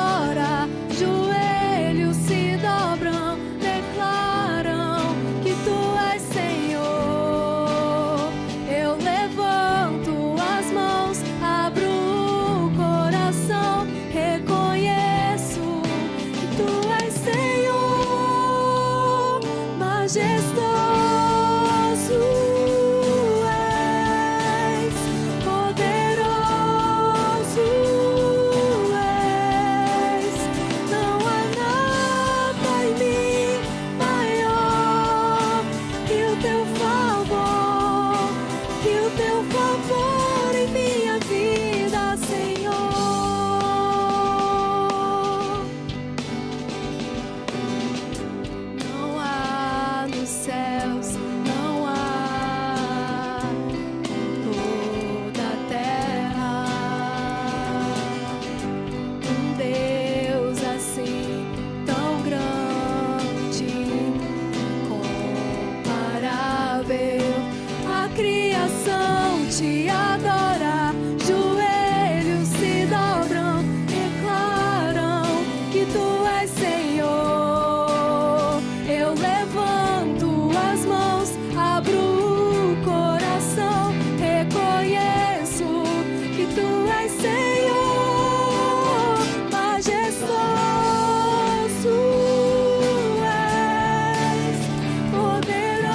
adora, joelhos se dobram, declaram que tu és Senhor. Eu levanto as mãos, abro o coração, reconheço que tu és Senhor, majestoso. Te adora, joelhos se dobram, declaram que tu és Senhor. Eu levanto as mãos, abro o coração, reconheço que tu és Senhor, majestoso és, poderoso.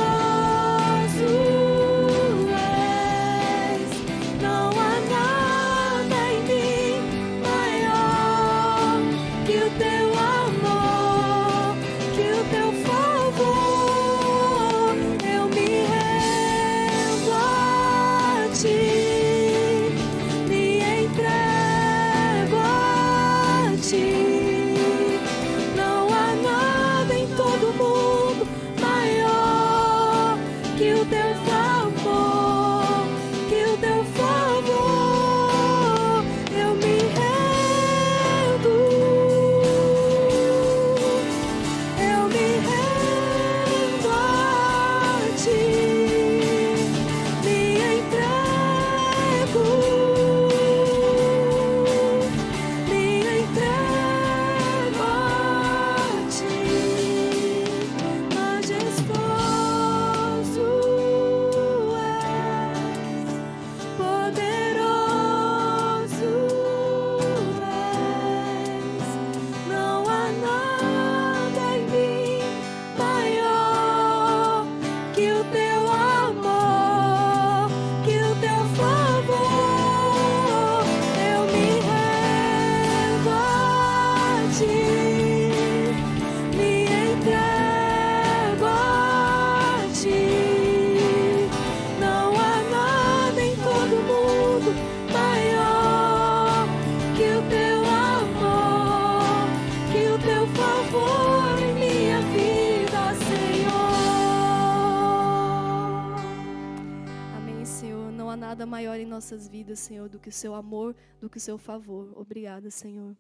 Nada maior em nossas vidas, Senhor, do que o seu amor, do que o seu favor. Obrigada, Senhor.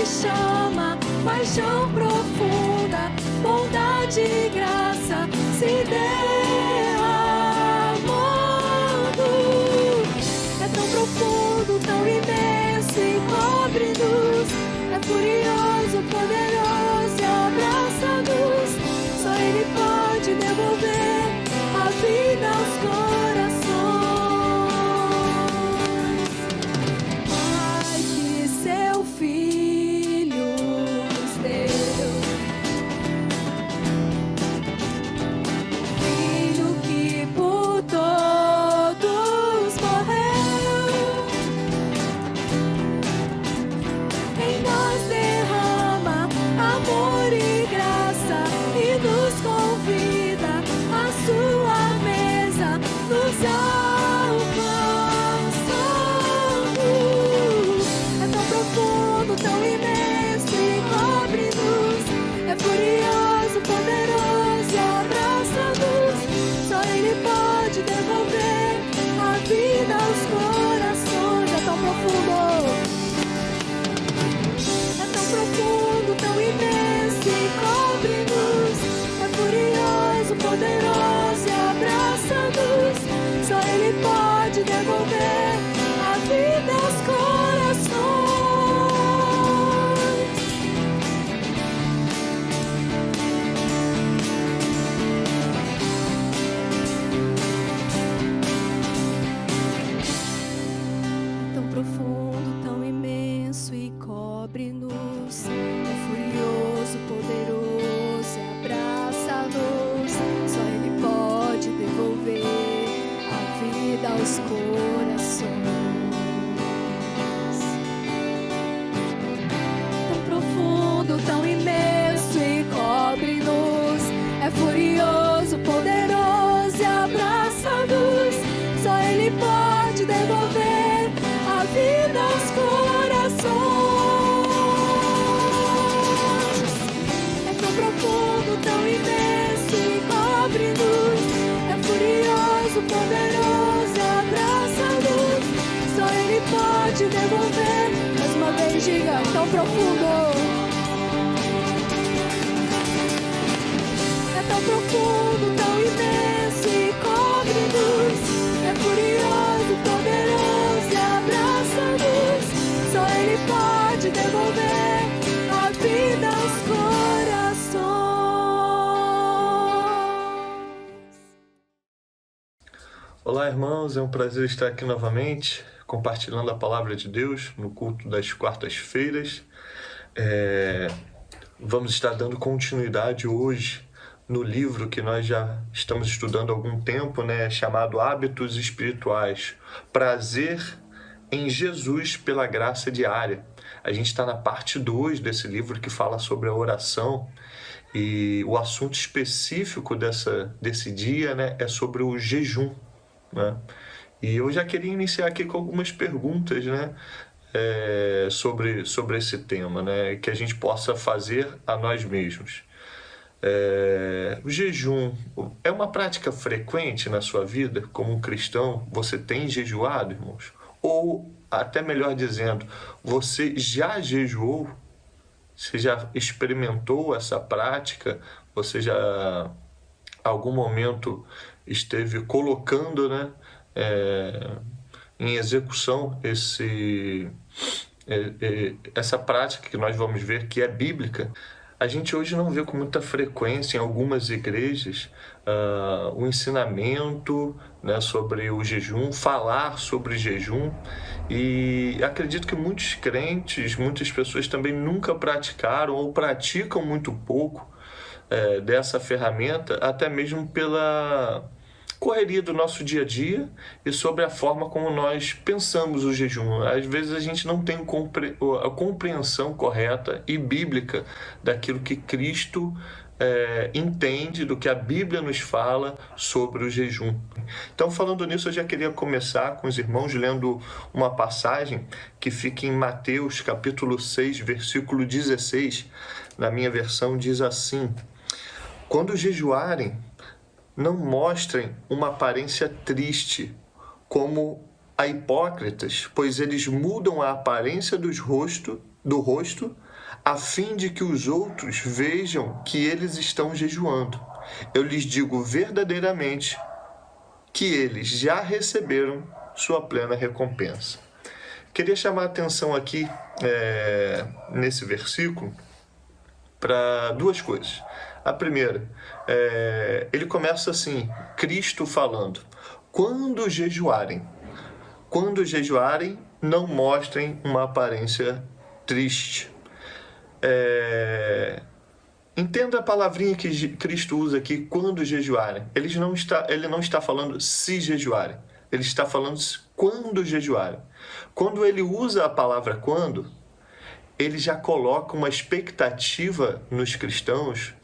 Chama, paixão profunda, bondade e graça se derramando. É tão profundo, tão imenso e cobre-nos. É furioso, poderoso e abraça-nos. Só Ele pode devolver a vida aos corações. Pai, que seu Filho nossos corações. Tão profundo, tão imenso e cobre-nos. É furioso, poderoso e abraça-nos. Só Ele pode devolver a vida aos corações. É tão profundo, tão imenso e cobre-nos. É furioso, poderoso e abraça-nos. Só Ele pode devolver. Mais uma vez, diga, tão profundo. Tão profundo, tão imenso e cobre-nos. É furioso, poderoso e abraça-nos. Só Ele pode devolver a vida aos corações. Olá, irmãos, é um prazer estar aqui novamente, compartilhando a palavra de Deus no culto das quartas-feiras. Vamos estar dando continuidade hoje no livro que nós já estamos estudando há algum tempo, chamado Hábitos Espirituais, Prazer em Jesus pela Graça Diária. A gente está na parte 2 desse livro que fala sobre a oração e o assunto específico desse dia é sobre o jejum. E eu já queria iniciar aqui com algumas perguntas sobre esse tema, que a gente possa fazer a nós mesmos. O jejum é uma prática frequente na sua vida como um cristão? Você tem jejuado, irmãos? Ou, até melhor dizendo, você já jejuou? Você já experimentou essa prática? Você já, em algum momento, esteve colocando em execução essa prática que nós vamos ver que é bíblica? A gente hoje não vê com muita frequência em algumas igrejas o ensinamento sobre o jejum, falar sobre jejum, e acredito que muitos crentes, muitas pessoas também nunca praticaram ou praticam muito pouco dessa ferramenta, até mesmo pela correria do nosso dia a dia e sobre a forma como nós pensamos o jejum. Às vezes a gente não tem a compreensão correta e bíblica daquilo que Cristo entende, do que a Bíblia nos fala sobre o jejum. Então, falando nisso, eu já queria começar com os irmãos lendo uma passagem que fica em Mateus capítulo 6, versículo 16. Na minha versão diz assim: quando jejuarem, não mostrem uma aparência triste, como a hipócritas, pois eles mudam a aparência do rosto, a fim de que os outros vejam que eles estão jejuando. Eu lhes digo verdadeiramente que eles já receberam sua plena recompensa. Queria chamar a atenção aqui, nesse versículo, para duas coisas. A primeira, ele começa assim, Cristo falando: quando jejuarem, não mostrem uma aparência triste. Entenda a palavrinha que Cristo usa aqui, quando jejuarem. Ele não está falando se jejuarem, ele está falando quando jejuarem. Quando ele usa a palavra quando, ele já coloca uma expectativa nos cristãos,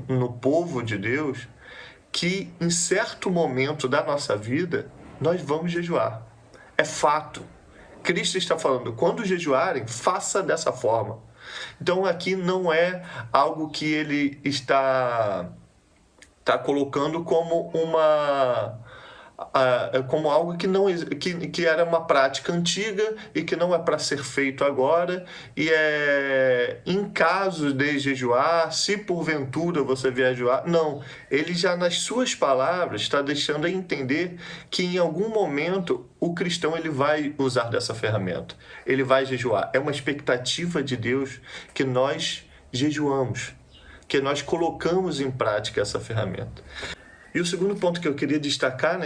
no povo de Deus, que em certo momento da nossa vida nós vamos jejuar. É fato. Cristo está falando, quando jejuarem, faça dessa forma. Então aqui não é algo que ele está colocando como como algo que era uma prática antiga e que não é para ser feito agora, e em caso de jejuar, se porventura você vier jejuar. Não, ele já nas suas palavras está deixando a entender que em algum momento o cristão ele vai usar dessa ferramenta, ele vai jejuar. É uma expectativa de Deus que nós jejuamos, que nós colocamos em prática essa ferramenta. E o segundo ponto que eu queria destacar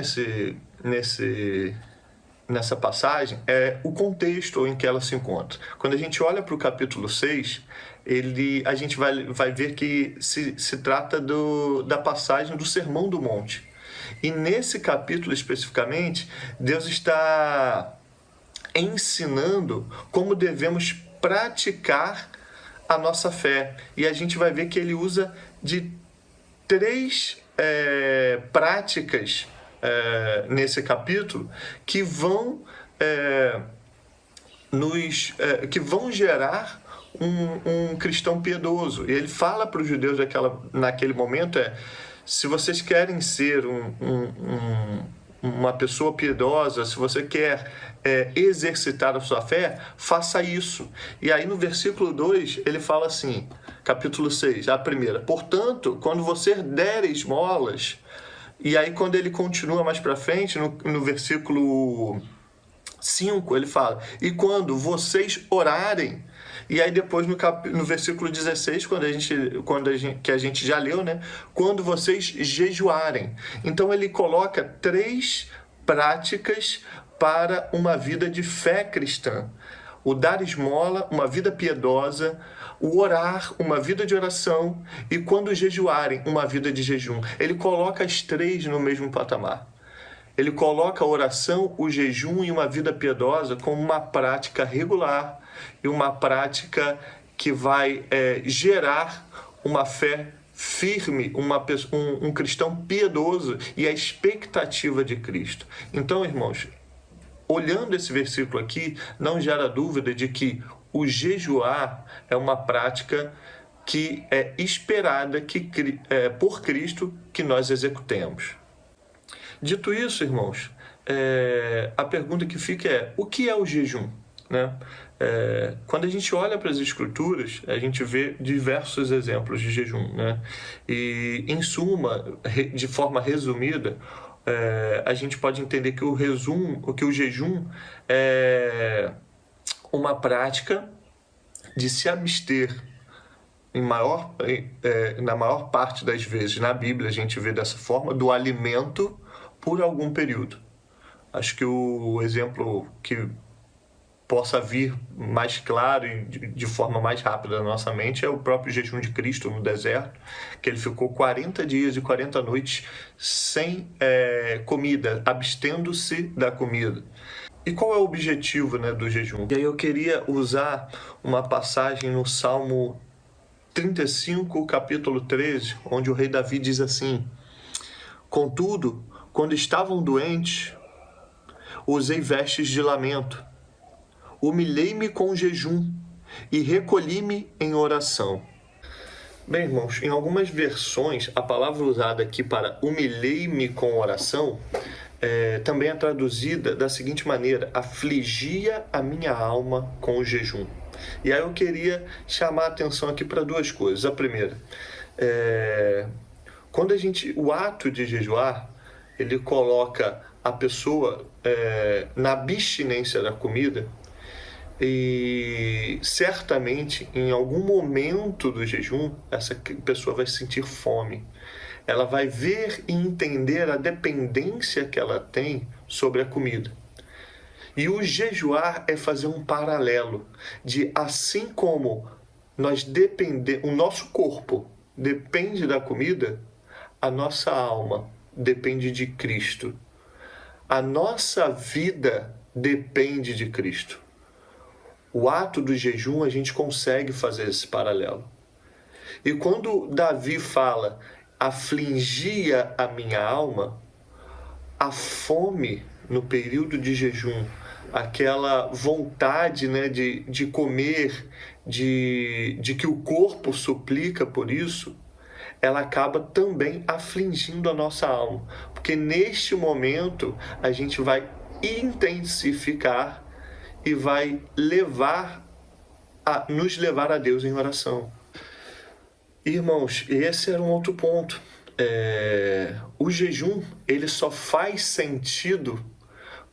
nessa passagem é o contexto em que ela se encontra. Quando a gente olha para o capítulo 6, a gente vai ver que se trata da passagem do Sermão do Monte. E nesse capítulo especificamente, Deus está ensinando como devemos praticar a nossa fé. E a gente vai ver que ele usa de 3 práticas nesse capítulo que vão que vão gerar um cristão piedoso. E ele fala para os judeus naquele momento se vocês querem ser uma pessoa piedosa, se você quer exercitar a sua fé, faça isso. E aí no versículo 2 ele fala assim, capítulo 6, a primeira: portanto, quando você der esmolas, e aí quando ele continua mais para frente, no versículo 5, ele fala: e quando vocês orarem. E aí depois no versículo 16, que a gente já leu, né? Quando vocês jejuarem. Então ele coloca 3 práticas para uma vida de fé cristã: o dar esmola, uma vida piedosa; o orar, uma vida de oração; e quando jejuarem, uma vida de jejum. Ele coloca as 3 no mesmo patamar. Ele coloca a oração, o jejum e uma vida piedosa como uma prática regular e uma prática que vai gerar uma fé firme, um cristão piedoso e a expectativa de Cristo. Então, irmãos, olhando esse versículo aqui, não gera dúvida de que o jejuar é uma prática que é esperada por Cristo que nós executemos. Dito isso, irmãos, a pergunta que fica é: o que é o jejum? Né? Quando a gente olha para as Escrituras, a gente vê diversos exemplos de jejum. Né? E, em suma, de forma resumida, a gente pode entender que o jejum é uma prática de se abster, na maior parte das vezes, na Bíblia a gente vê dessa forma, do alimento por algum período. Acho que o exemplo que possa vir mais claro e de forma mais rápida na nossa mente é o próprio jejum de Cristo no deserto, que ele ficou 40 dias e 40 noites sem comida, abstendo-se da comida. E qual é o objetivo, né, do jejum? E aí eu queria usar uma passagem no Salmo 35, capítulo 13, onde o rei Davi diz assim: contudo, quando estavam doentes, usei vestes de lamento, humilhei-me com jejum e recolhi-me em oração. Bem, irmãos, em algumas versões, a palavra usada aqui para humilhei-me com oração também é traduzida da seguinte maneira: afligia a minha alma com o jejum. E aí eu queria chamar a atenção aqui para 2 coisas. A primeira, quando o ato de jejuar, ele coloca a pessoa na abstinência da comida, e certamente em algum momento do jejum essa pessoa vai sentir fome. Ela vai ver e entender a dependência que ela tem sobre a comida. E o jejuar é fazer um paralelo de, assim como o nosso corpo depende da comida, a nossa alma depende de Cristo. A nossa vida depende de Cristo. O ato do jejum, a gente consegue fazer esse paralelo. E quando Davi fala, afligia a minha alma, a fome no período de jejum, aquela vontade, né, de comer, de que o corpo suplica por isso, ela acaba também afligindo a nossa alma. Porque neste momento a gente vai intensificar e vai nos levar a Deus em oração. Irmãos, esse era um outro ponto. O jejum, ele só faz sentido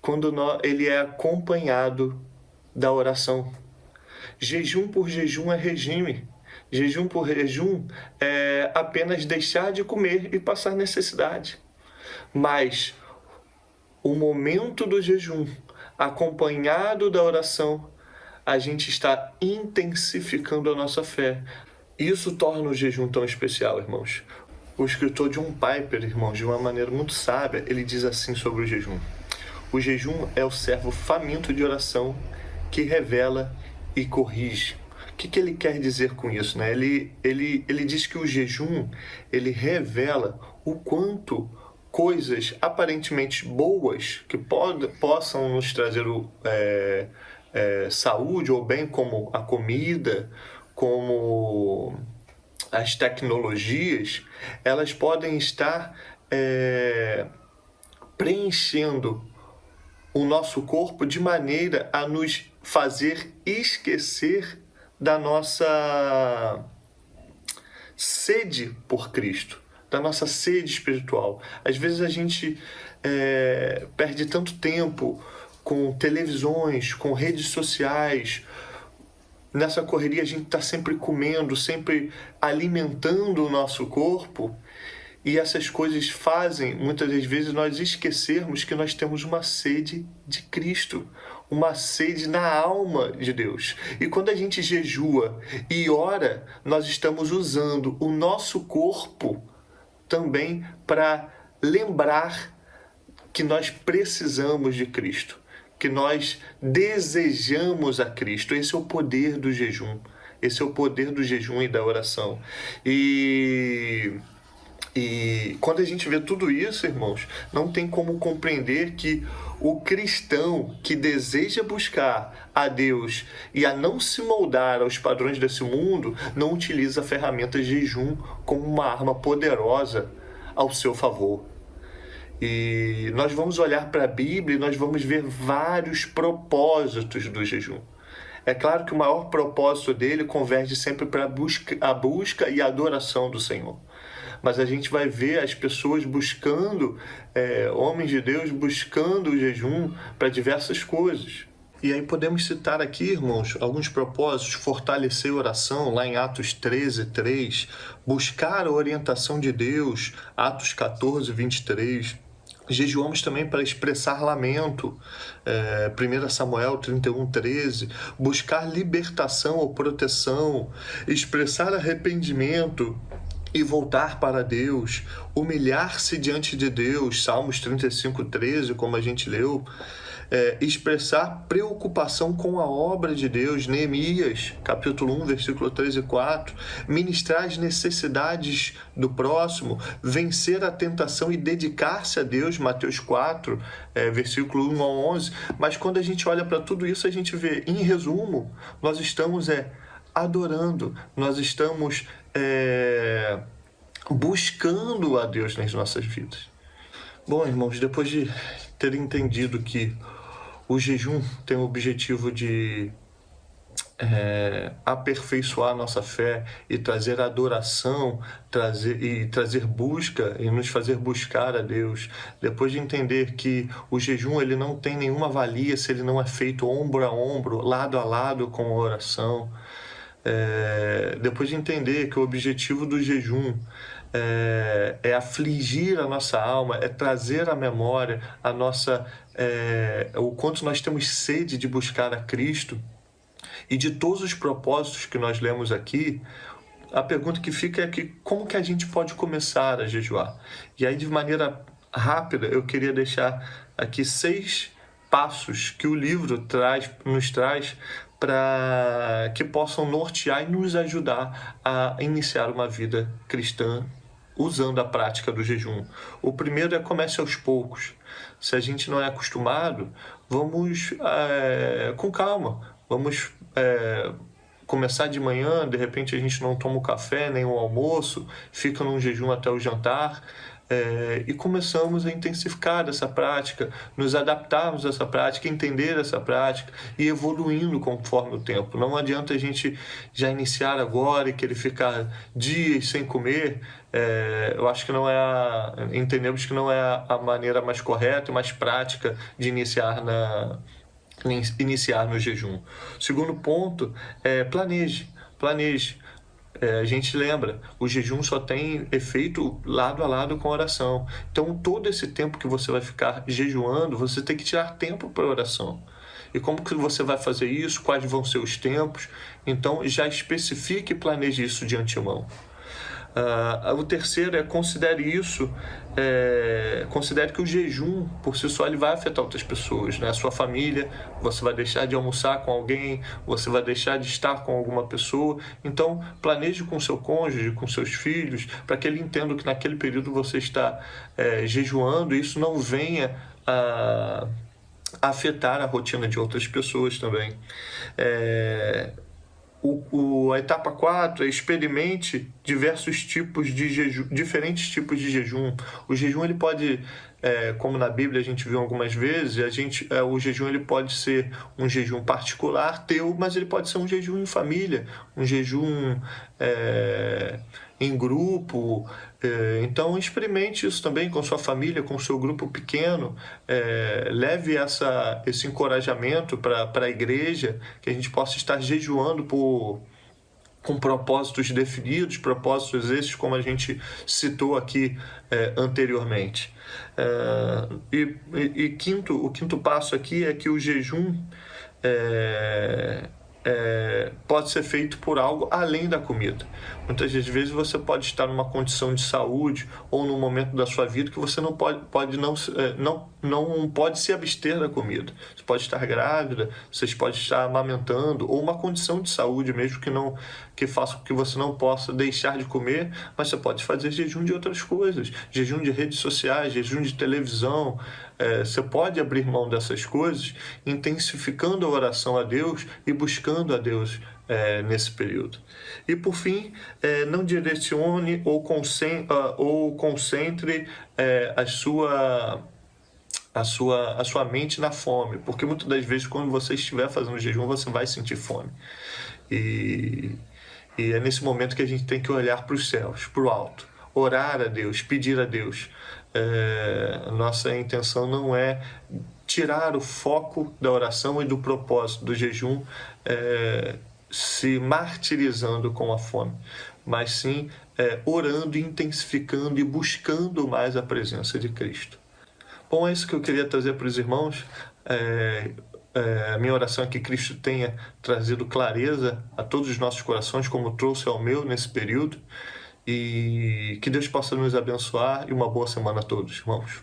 quando ele é acompanhado da oração. Jejum por jejum é regime. Jejum por jejum é apenas deixar de comer e passar necessidade. Mas o momento do jejum, acompanhado da oração, a gente está intensificando a nossa fé. Isso torna o jejum tão especial, irmãos. O escritor John Piper, irmãos, de uma maneira muito sábia, ele diz assim sobre o jejum: o jejum é o servo faminto de oração que revela e corrige. O que ele quer dizer com isso, né? Ele diz que o jejum, ele revela o quanto coisas aparentemente boas que possam nos trazer saúde ou bem, como a comida, como as tecnologias, elas podem estar preenchendo o nosso corpo de maneira a nos fazer esquecer da nossa sede por Cristo, da nossa sede espiritual. Às vezes a gente perde tanto tempo com televisões, com redes sociais. Nessa correria a gente está sempre comendo, sempre alimentando o nosso corpo, e essas coisas fazem, muitas das vezes, nós esquecermos que nós temos uma sede de Cristo, uma sede na alma de Deus. E quando a gente jejua e ora, nós estamos usando o nosso corpo também para lembrar que nós precisamos de Cristo, que nós desejamos a Cristo. Esse é o poder do jejum. Esse é o poder do jejum e da oração. E quando a gente vê tudo isso, irmãos, não tem como compreender que o cristão que deseja buscar a Deus e a não se moldar aos padrões desse mundo, não utiliza a ferramenta jejum como uma arma poderosa ao seu favor. E nós vamos olhar para a Bíblia e nós vamos ver vários propósitos do jejum. É claro que o maior propósito dele converge sempre para a busca e a adoração do Senhor. Mas a gente vai ver as pessoas buscando, homens de Deus buscando o jejum para diversas coisas. E aí podemos citar aqui, irmãos, alguns propósitos: fortalecer a oração, lá em Atos 13:3, buscar a orientação de Deus, Atos 14:23. Jejuamos também para expressar lamento, 1 Samuel 31:13, buscar libertação ou proteção, expressar arrependimento e voltar para Deus, humilhar-se diante de Deus, Salmos 35:13, como a gente leu, expressar preocupação com a obra de Deus, Neemias, capítulo 1, versículo 3 e 4, ministrar as necessidades do próximo, vencer a tentação e dedicar-se a Deus, Mateus 4, versículo 1 a 11. Mas quando a gente olha para tudo isso, a gente vê, em resumo, nós estamos adorando, nós estamos buscando a Deus nas nossas vidas. Bom, irmãos, depois de ter entendido que o jejum tem o objetivo de aperfeiçoar a nossa fé e trazer adoração, trazer busca e nos fazer buscar a Deus, depois de entender que o jejum ele não tem nenhuma valia se ele não é feito ombro a ombro, lado a lado com a oração, depois de entender que o objetivo do jejum é afligir a nossa alma, é trazer à memória o quanto nós temos sede de buscar a Cristo, e de todos os propósitos que nós lemos aqui, a pergunta que fica é como que a gente pode começar a jejuar? E aí, de maneira rápida, eu queria deixar aqui 6 passos que o livro nos traz para que possam nortear e nos ajudar a iniciar uma vida cristã usando a prática do jejum. O primeiro é: comece aos poucos. Se a gente não é acostumado, vamos com calma. Vamos começar de manhã, de repente a gente não toma o café nem o almoço, fica num jejum até o jantar, e começamos a intensificar essa prática, nos adaptarmos a essa prática, entender essa prática e evoluindo conforme o tempo. Não adianta a gente já iniciar agora e querer ficar dias sem comer. Eu acho que entendemos que não é a maneira mais correta e mais prática de iniciar no jejum. Segundo ponto é planeje. A gente lembra, o jejum só tem efeito lado a lado com a oração. Então, todo esse tempo que você vai ficar jejuando, você tem que tirar tempo para a oração. E como que você vai fazer isso? Quais vão ser os tempos? Então, já especifique e planeje isso de antemão. O terceiro é considere isso, considere que o jejum por si só ele vai afetar outras pessoas, né? A sua família, você vai deixar de almoçar com alguém, você vai deixar de estar com alguma pessoa. Então planeje com seu cônjuge, com seus filhos, para que ele entenda que naquele período você está jejuando e isso não venha a afetar a rotina de outras pessoas também. A etapa 4 é experimente diversos tipos de jejum, diferentes tipos de jejum. O jejum ele pode, como na Bíblia a gente viu algumas vezes, o jejum ele pode ser um jejum particular teu, mas ele pode ser um jejum em família, um jejum em grupo. Então experimente isso também com sua família, com seu grupo pequeno. Leve esse encorajamento para a igreja, que a gente possa estar jejuando com propósitos definidos, propósitos esses como a gente citou aqui anteriormente. O quinto passo aqui é que o jejum pode ser feito por algo além da comida. Muitas vezes você pode estar numa condição de saúde ou num momento da sua vida que você não pode se abster da comida. Você pode estar grávida, você pode estar amamentando, ou uma condição de saúde mesmo que faça com que você não possa deixar de comer, mas você pode fazer jejum de outras coisas, jejum de redes sociais, jejum de televisão. Você pode abrir mão dessas coisas, intensificando a oração a Deus e buscando a Deus nesse período. E por fim, não direcione ou concentre a sua mente na fome, porque muitas das vezes quando você estiver fazendo jejum você vai sentir fome. E é nesse momento que a gente tem que olhar para os céus, para o alto, orar a Deus, pedir a Deus. Nossa intenção não é tirar o foco da oração e do propósito do jejum, se martirizando com a fome, mas sim orando, intensificando e buscando mais a presença de Cristo. Bom, é isso que eu queria trazer para os irmãos. A minha oração é que Cristo tenha trazido clareza a todos os nossos corações, como trouxe ao meu nesse período, e que Deus possa nos abençoar e uma boa semana a todos, irmãos.